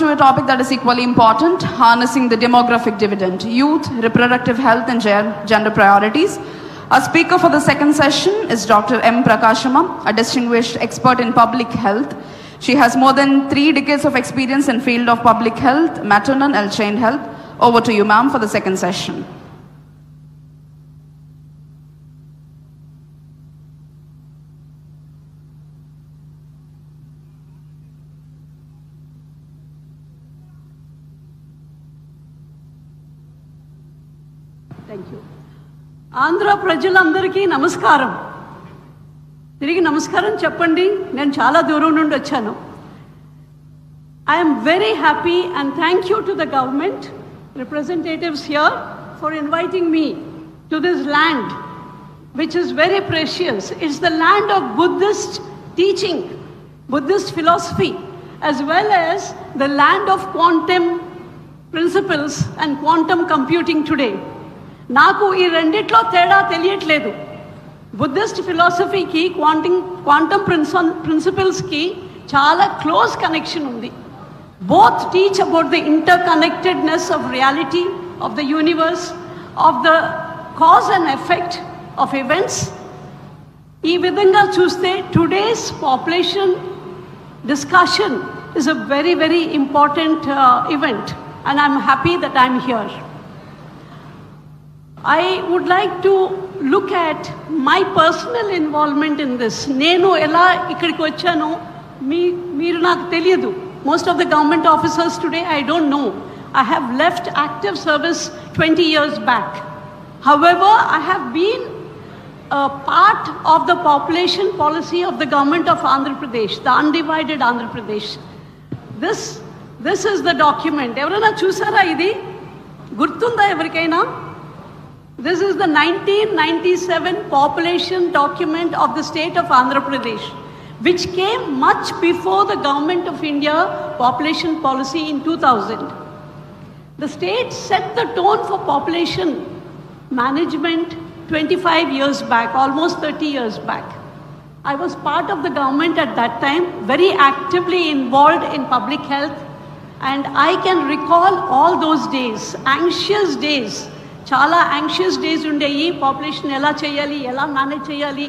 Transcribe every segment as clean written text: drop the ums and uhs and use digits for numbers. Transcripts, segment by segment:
To a topic that is equally important, harnessing the demographic dividend, youth, reproductive health and gender priorities. Our speaker for the second session is Dr. M. Prakasamma, a distinguished expert in public health. She has more than 3 decades of experience in field of public health, maternal and child health. Over to you, ma'am, for the second session. Thank you. Andhra ప్రజలందరికీ నమస్కారం. తిరిగి నమస్కారం చెప్పండి, నేను చాలా దూరం నుండి వచ్చాను. I'm very happy and thank you to the government representatives here for inviting me to this land which is very precious. It's the land of Buddhist teaching, Buddhist philosophy, as well as the land of quantum principles and quantum computing today. నాకు ఈ రెండిట్లో తేడా తెలియట్లేదు. Buddhist ఫిలాసఫీకి quantum ప్రిన్సిపల్స్కి చాలా close connection ఉంది. Both teach about the inter connectedness of reality of the universe, of the cause and effect of events. ఈ విధంగా చూస్తే today's population discussion is a very, very important event, and I'm happy that I'm here. I would like to look at my personal involvement in this. Nenu ela ikkadiki vachano meeru naaku teliyadu. Most of the government officers today I don't know. I have left active service 20 years back. However, I have been a part of the population policy of the government of Andhra Pradesh, the undivided Andhra Pradesh. This is the document. Evarana chusara idi? Gurtunda evarikaina? This is the 1997 population document of the state of Andhra Pradesh, which came much before the government of India population policy in 2000. The state set the tone for population management 25 years back, almost 30 years back. I was part of the government at that time, very actively involved in public health, and I can recall all those days, anxious days. Chala anxious days undeyi. Population ela cheyali, ela manage cheyali,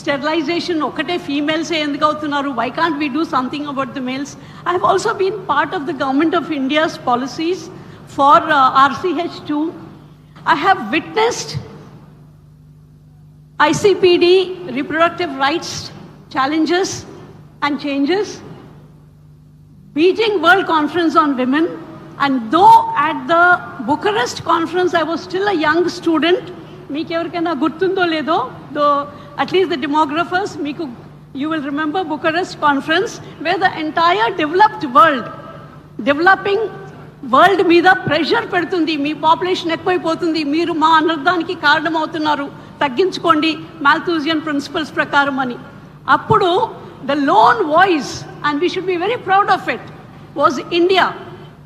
sterilization okate females e enduku avutunnaru, why can't we do something about the males? I have also been part of the government of India's policies for RCH2. I have witnessed ICPD reproductive rights challenges and changes, Beijing World Conference on Women, and though at the Bucharest conference I was still a young student, meeku evarikaina gurtundo ledo, though at least the demographers, you will remember Bucharest conference, where the entire developing world మీద pressure పెడుతుంది. మీ population ఎక్కువైపోతుంది, మీరు మా అనర్థానికి కారణం అవుతున్నారు, తగ్గించుకోండి మాల్థూజియన్ principles ప్రకారం అని. అప్పుడు the lone voice, and we should be very proud of it, was India.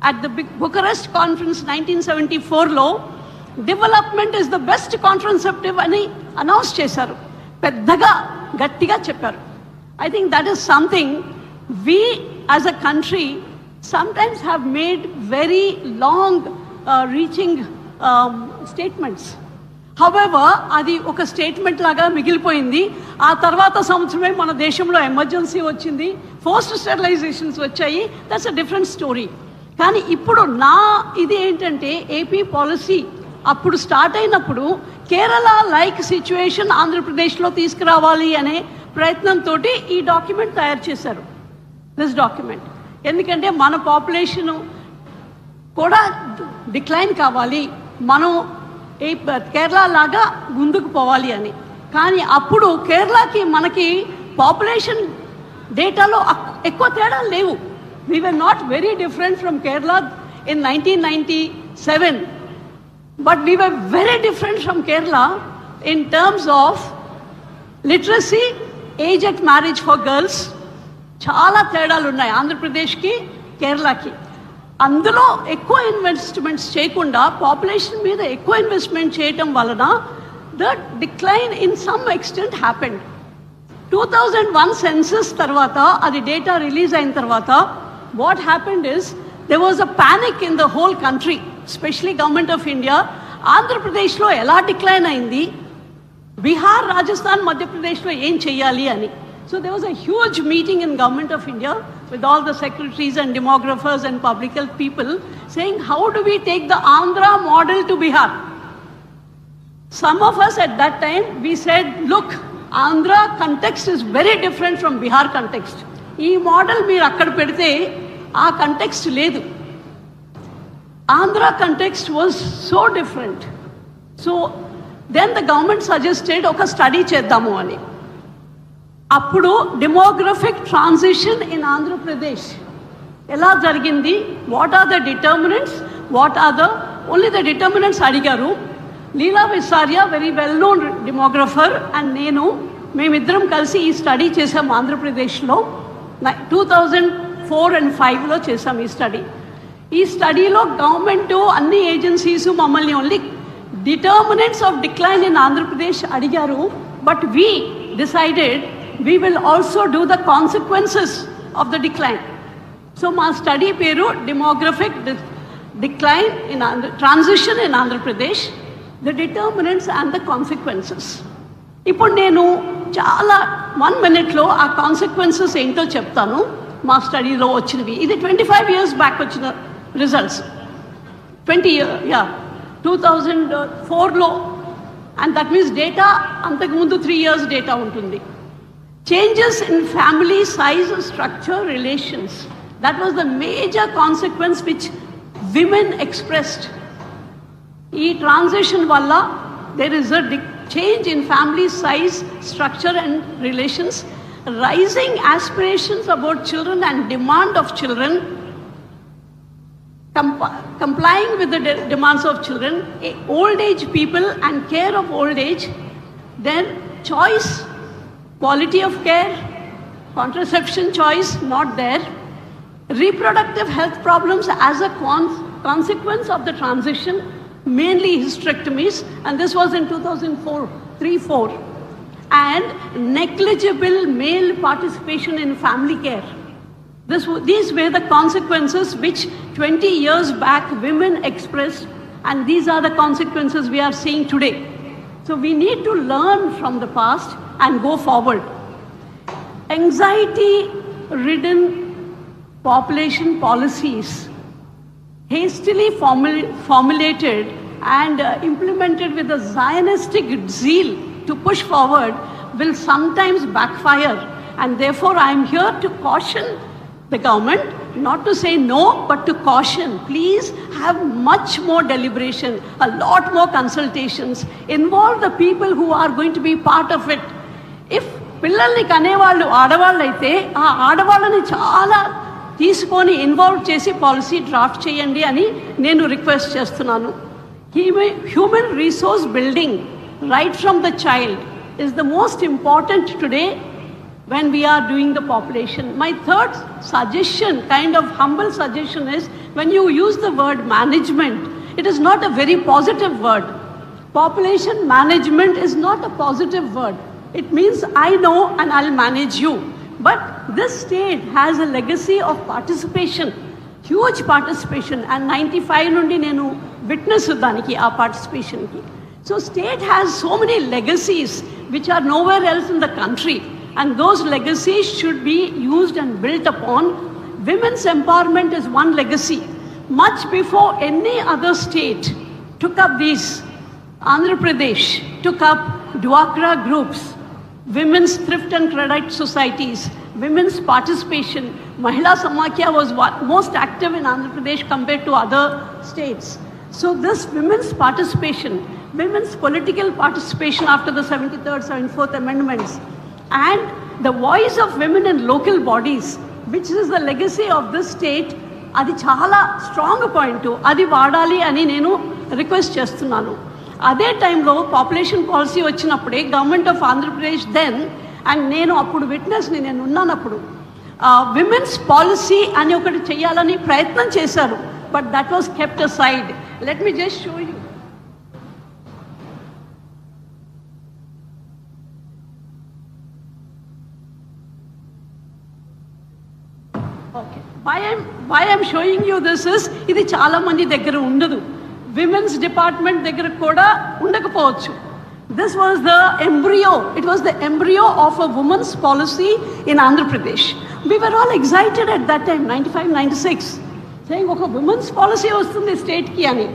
At the Bucharest conference 1974లో development is the best contraceptive అని అనౌన్స్ చేశారు, పెద్దగా గట్టిగా చెప్పారు. I think that is something we as a country sometimes have made very long reaching statements. However, అది ఒక statement లాగా మిగిలిపోయింది. ఆ తర్వాత సంవత్సరమే మన దేశంలో ఎమర్జెన్సీ వచ్చింది, ఫోర్స్డ్ స్టెరిలైజేషన్స్ వచ్చాయి. That's a different story. కానీ ఇప్పుడు నా ఇది ఏంటంటే, ఏపీ పాలసీ అప్పుడు స్టార్ట్ అయినప్పుడు కేరళ లైక్ సిచ్యువేషన్ ఆంధ్రప్రదేశ్లో తీసుకురావాలి అనే ప్రయత్నంతో ఈ డాక్యుమెంట్ తయారు చేశారు, దిస్ డాక్యుమెంట్. ఎందుకంటే మన పాపులేషను కూడా డిక్లైన్ కావాలి, మనం కేరళ లాగా ముందుకు పోవాలి అని. కానీ అప్పుడు కేరళకి మనకి పాపులేషన్ డేటాలో ఎక్కువ తేడా లేవు. We were not very different from Kerala in 1997, but we were very different from Kerala in terms of literacy, age at marriage for girls. చాలా తేడాలు ఉన్నాయి ఆంధ్రప్రదేశ్కి కేరళకి. అందులో ఎక్కువ ఇన్వెస్ట్మెంట్స్ చేయకుండా పాపులేషన్ మీద ఎక్కువ ఇన్వెస్ట్మెంట్ చేయటం వలన the decline in some extent happened. 2001 census తర్వాత అది డేటా రిలీజ్ అయిన తర్వాత what happened is there was a panic in the whole country, especially government of India. Andhra Pradesh lo ela decline ayindi, Bihar, Rajasthan, Madhya Pradesh lo em cheyali ani. So there was a huge meeting in government of India with all the secretaries and demographers and public health people saying, how do we take the Andhra model to Bihar? Some of us at that time, we said, look, Andhra context is very different from Bihar context. Ee model meer akkada pedite aa context ledu. Andhra context was so different. So then the government suggested oka study cheddamu ani. అప్పుడు demographic transition in Andhra Pradesh ఎలా జరిగింది, what are the determinants, what are the only the determinants అడిగారు. Leela Visaria very well known demographer and నేను మేమిద్దరం కలిసి ఈ study చేసాం ఆంధ్రప్రదేశ్లో 2004 and 2005లో చేసాం ఈ స్టడీ. ఈ స్టడీలో గవర్నమెంట్ అన్ని ఏజెన్సీస్ మమ్మల్ని only determinants of decline in Andhra Pradesh అడిగారు. But we decided we will also do the consequences of the decline. So my study peru demographic decline in transition in Andhra Pradesh, the determinants and the consequences. Ippudu nenu chaala 1 minute lo aa consequences ento cheptanu ma study lo vachinavi. Idi 25 years back vachina results, 2004 lo, and that means data antaku mundu 3 years data untundi. Changes in family size, structure, relations. That was the major consequence which women expressed. E transition valla there is a change in family size, structure and relations, rising aspirations about children and demand of children, complying with the demands of children, old age people and care of old age, then choice, quality of care, contraception choice not there, reproductive health problems as a consequence of the transition, mainly hysterectomies, and this was in 2004, and negligible male participation in family care. These were the consequences which 20 years back women expressed, and these are the consequences we are seeing today. So we need to learn from the past and go forward. Anxiety-ridden population policies, hastily formulated and implemented with a Zionistic zeal to push forward, will sometimes backfire. And therefore, I am here to caution the government, not to say no, but to caution. Please have much more deliberation, a lot more consultations, involve the people who are going to be part of it. If పిల్లల్ని కనేవాళ్ళు ఆడవాళ్ళు అయితే ఆ ఆడవాళ్ళని చాలా తీసుకొని involve చేసి policy draft చేయండి అని నేను రిక్వెస్ట్ చేస్తున్నాను. Human resource building right from the child is the most important today when we are doing the population. My third suggestion, kind of humble suggestion, is when you use the word management, it is not a very positive word. Population management is not a positive word. It means I know and I'll manage you. But this state has a legacy of participation, huge participation, and 95 nundi nenu witness daniki aa participation ki. So state has so many legacies which are nowhere else in the country, and those legacies should be used and built upon. Women's empowerment is one legacy. Much before any other state took up these, Andhra Pradesh took up Dwakra groups, women's thrift and credit societies, women's participation. Mahila Samakhya was most active in Andhra Pradesh compared to other states. So this women's participation, women's political participation after the 73rd, 74th amendments, and the voice of women in local bodies, which is the legacy of this state, adi chaala strong point, adi vaadali ani nenu request chestunnanu. అదే టైంలో population policy వచ్చినప్పుడే government of Andhra Pradesh then, and నేను అప్పుడు విట్నెస్ని, నేను ఉన్నానప్పుడు, women's policy అని ఒకటి చేయాలని ప్రయత్నం చేశారు. But that was kept aside. Let me just show you. Okay. why I'm showing you this is, ఇది చాలా మంది దగ్గర ఉండదు. విమెన్స్ డిపార్ట్మెంట్ దగ్గర కూడా ఉండకపోవచ్చు. This was the embryo. It was the embryo of a women's policy in Andhra Pradesh. We were all excited at that time, 95, 96. Saying ఒక women's policy వస్తుంది స్టేట్కి అని.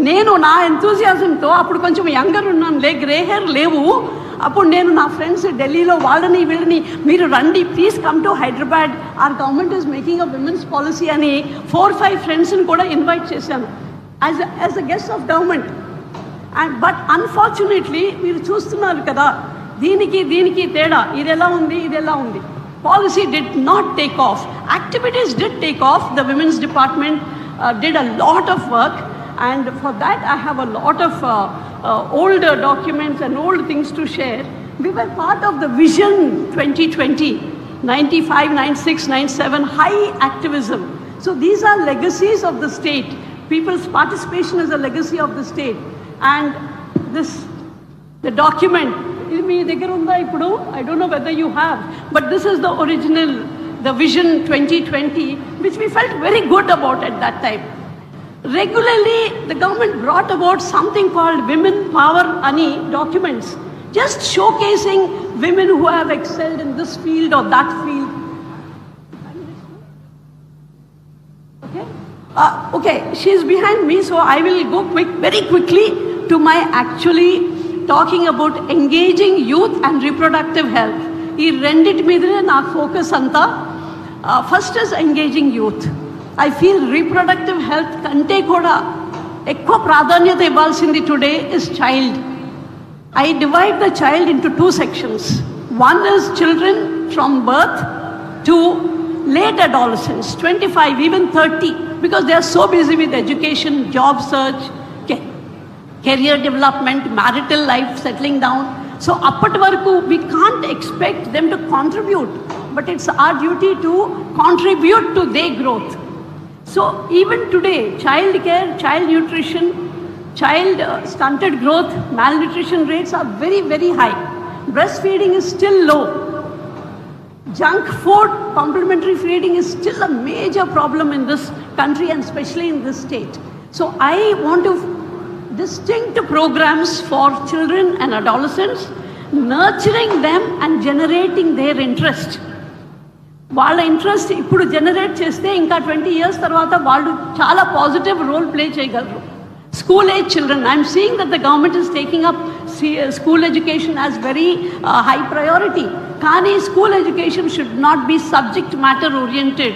నేను నా ఎంతూజియాజంతో అప్పుడు కొంచెం యంగర్ ఉన్నానులే, గ్రే హెయిర్ లేవు. అప్పుడు నేను నా ఫ్రెండ్స్ ఢిల్లీలో వాళ్ళని వీళ్ళని, మీరు రండి please come to Hyderabad, or government is making a women's policy అని 4-5 ఫ్రెండ్స్ని కూడా ఇన్వైట్ చేశాను as a guest of government. But unfortunately మీరు చూస్తున్నారు కదా, దీనికి తేడా, ఇది ఎలా ఉంది, ఇది ఎలా ఉంది. Policy did not take off. Activities did take off. The women's department did a lot of work, and for that I have a lot of old documents and old things to share. We were part of the Vision 2020, 95, 96, 97, high activism. So these are legacies of the state. People's participation is a legacy of the state. And the document, ఇది మీ దగ్గర ఉందా ఇప్పుడు? I don't know whether you have, but this is the original, the Vision 2020, which we felt very good about at that time. Regularly, the government brought about something called Women Power Ani documents, just showcasing women who have excelled in this field or that field. Okay, she's behind me, so I will go very quickly to my actually talking about engaging youth and reproductive health. ఈ రెండిటి మీదనే నా focus అంతా. First is engaging youth. I feel reproductive health కంటే కూడా ఎక్కువ ప్రాధాన్యత ఇవ్వాల్సింది today is child. I divide the child into 2 sections. One is children from birth to late adolescence, 25, even 30, because they are so busy with education, job search, career development, marital life, settling down. So appati varaku we can't expect them to contribute, but it's our duty to contribute to their growth. So even today, child care, child nutrition, child stunted growth, malnutrition rates are very, very high. Breastfeeding is still low. Junk food, complementary feeding is still a major problem in this country and especially in this state. So I want to distinct programs for children and adolescents, nurturing them and generating their interest. వాళ్ళ interest ఇప్పుడు generate చేస్తే ఇంకా 20 years తర్వాత వాళ్ళు చాలా positive role play చేయగలరు. School age children, I'm seeing that the government is taking up school education as very high priority. కానీ school education should not be subject matter oriented.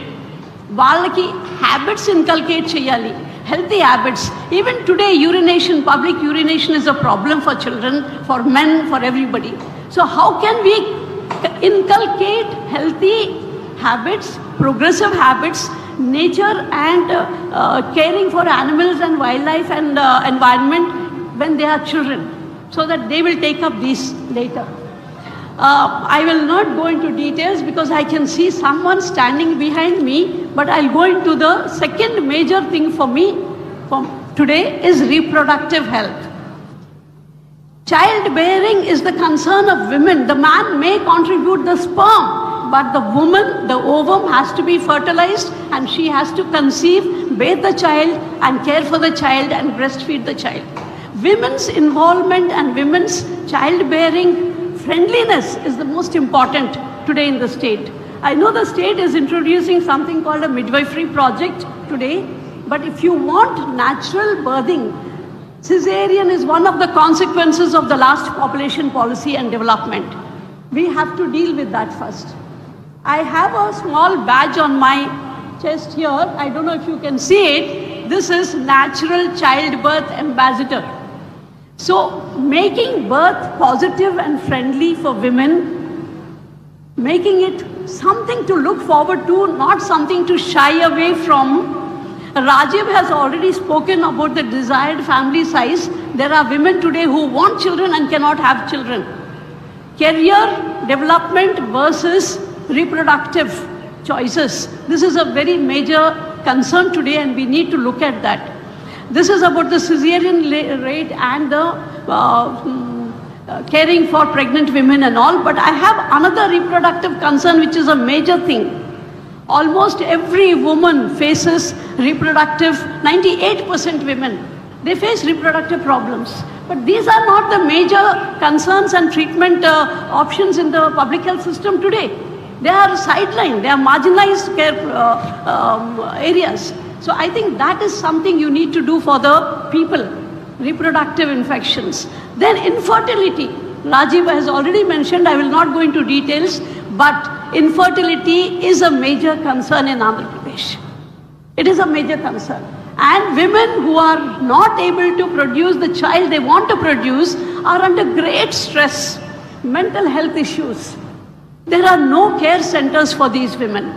వాళ్ళకి habits inculcate చేయాలి, healthy habits. Even today, urination, public urination is a problem for children, for men, for everybody. So how can we inculcate healthy habits, progressive habits, nature and caring for animals and wildlife and environment when they are children, so that they will take up these later. I will not go into details because I can see someone standing behind me, but I'll go into the second major thing for me from today is reproductive health. Childbearing is the concern of women. The man may contribute the sperm, but the woman, the ovum has to be fertilized and she has to conceive, bathe the child and care for the child and breastfeed the child. Women's involvement and women's childbearing friendliness is the most important today in the state. I know the state is introducing something called a midwifery project today, but if you want natural birthing, cesarean is one of the consequences of the last population policy and development. We have to deal with that first. I have a small badge on my chest here. I don't know if you can see it. This is Natural Childbirth Ambassador. So making birth positive and friendly for women, making it something to look forward to, not something to shy away from. Rajiv has already spoken about the desired family size. There are women today who want children and cannot have children. Career development versus reproductive choices. This is a very major concern today and we need to look at that. This is about the cesarean rate and the caring for pregnant women and all, but I have another reproductive concern which is a major thing. Almost every woman faces reproductive, 98% women, they face reproductive problems. But these are not the major concerns and treatment options in the public health system today. They are sidelined, they are marginalized care areas. So I think that is something you need to do for the people, reproductive infections. Then infertility. Rajiv has already mentioned, I will not go into details, but infertility is a major concern in Andhra Pradesh. It is a major concern. And women who are not able to produce the child they want to produce are under great stress, mental health issues. There are no care centers for these women.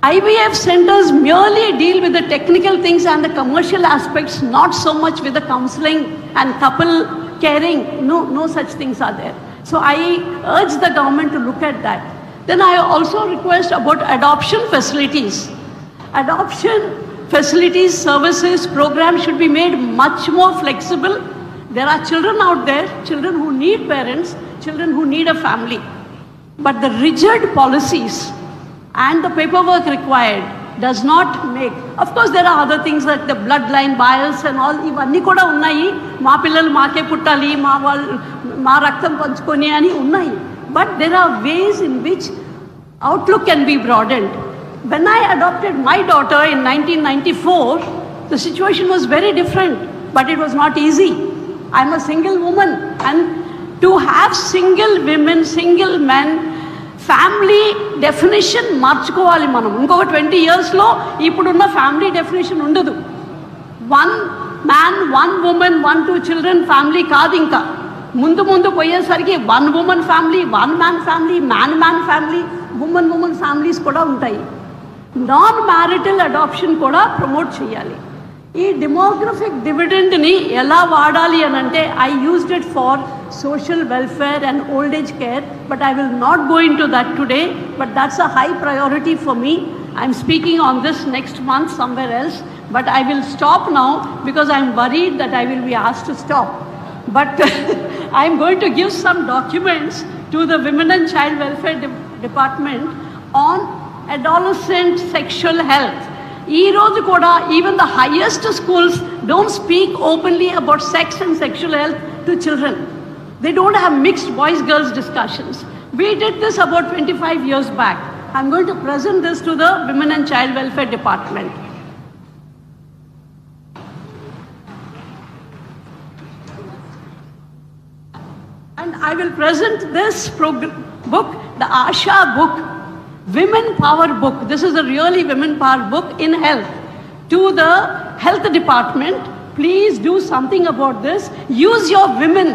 IVF centers merely deal with the technical things and the commercial aspects, not so much with the counseling and couple caring. No such things are there. So I urge the government to look at that. Then I also request about adoption facilities. Adoption facilities, services, programs should be made much more flexible. There are children out there, children who need parents, children who need a family. But the rigid policies and the paperwork required does not make. Of course, there are other things like the bloodline bias and all. Ivanni kuda unnayi. Ma pillalu maake puttali, ma raktam panchukoni ani unnayi. But there are ways in which outlook can be broadened. When I adopted my daughter in 1994, the situation was very different, but it was not easy. I'm a single woman, and to have single women, single men, family definition మార్చుకోవాలి మనం. ఇంకొక 20 yearsలో ఇప్పుడున్న family definition ఉండదు. 1 man, 1 woman, 1-2 children family కాదు. ఇంకా ముందు పోయేసరికి 1 woman family, 1 man family, man family, woman families కూడా ఉంటాయి. నాన్ మ్యారిటల్ అడాప్షన్ కూడా ప్రమోట్ చేయాలి. ఈ డెమోగ్రఫిక్ డివిడెండ్ని ఎలా వాడాలి అని అంటే I used it for social welfare and old age care, but I will not go into that today, but that's a high priority for me. I'm speaking on this next month somewhere else, but I will stop now because I'm worried that I will be asked to stop. But I'm going to give some documents to the Women and Child Welfare Department on adolescent sexual health. Ee roju kuda even the highest schools don't speak openly about sex and sexual health to children. They don't have mixed boys-girls discussions. We did this about 25 years back. I'm going to present this to the Women and Child Welfare Department. And I will present this book, the Asha book, Women Power book. This is a really women power book in health. To the health department, please do something about this. Use your women.